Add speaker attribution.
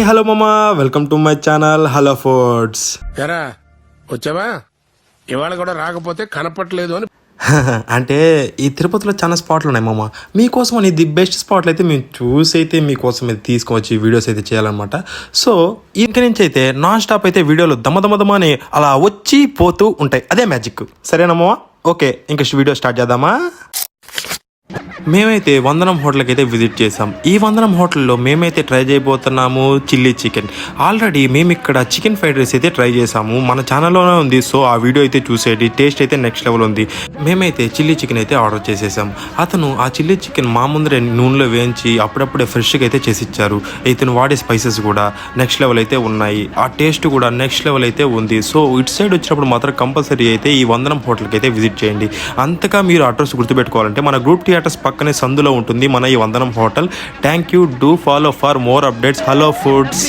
Speaker 1: Hello మామా, welcome to my channel hello foods.
Speaker 2: ఎరా వచ్చావా? ఇవాళ కూడా రాకపోతే కనపట్లేదు అని.
Speaker 1: అంటే ఈ తిరుపతిలో చాలా స్పాట్లు ఉన్నాయి మామ. మీకోసం అని ది బెస్ట్ స్పాట్లు అయితే మేము చూసి అయితే మీకోసం అయితే తీసుకొచ్చి వీడియోస్ అయితే చేయాలన్నమాట. సో ఇంక నుంచి అయితే నాన్ స్టాప్ అయితే వీడియోలు దమ అని అలా వచ్చి పోతూ ఉంటాయి. అదే మ్యాజిక్. సరేనా మామ? ఓకే, ఇంక వీడియో స్టార్ట్ చేద్దామా? మేమైతే వందనం హోటల్కి అయితే విజిట్ చేసాం. ఈ వందనం హోటల్లో మేమైతే ట్రై చేయబోతున్నాము చిల్లీ చికెన్. ఆల్రెడీ మేము ఇక్కడ చికెన్ ఫ్రైడ్ రైస్ అయితే ట్రై చేసాము, మన ఛానల్లోనే ఉంది. సో ఆ వీడియో అయితే చూసేది, టేస్ట్ అయితే నెక్స్ట్ లెవెల్ ఉంది. మేమైతే చిల్లీ చికెన్ అయితే ఆర్డర్ చేసేసాం. అతను ఆ చిల్లీ చికెన్ మా ముందరే నూనెలో వేయించి అప్పుడప్పుడే ఫ్రెష్గా అయితే చేసిచ్చారు. ఇతను వాడే స్పైసెస్ కూడా నెక్స్ట్ లెవెల్ అయితే ఉన్నాయి. ఆ టేస్ట్ కూడా నెక్స్ట్ లెవెల్ అయితే ఉంది. సో ఇటు సైడ్ వచ్చినప్పుడు మాత్రం కంపల్సరీ అయితే ఈ వందనం హోటల్కి అయితే విజిట్ చేయండి. అంతగా మీరు అడ్రస్ గుర్తుపెట్టుకోవాలంటే మన గ్రూప్ థియేటర్స్ పక్కనే సందులో ఉంటుంది మన ఈ వందనం hotel. Thank you. Do follow for more updates. Hello foods.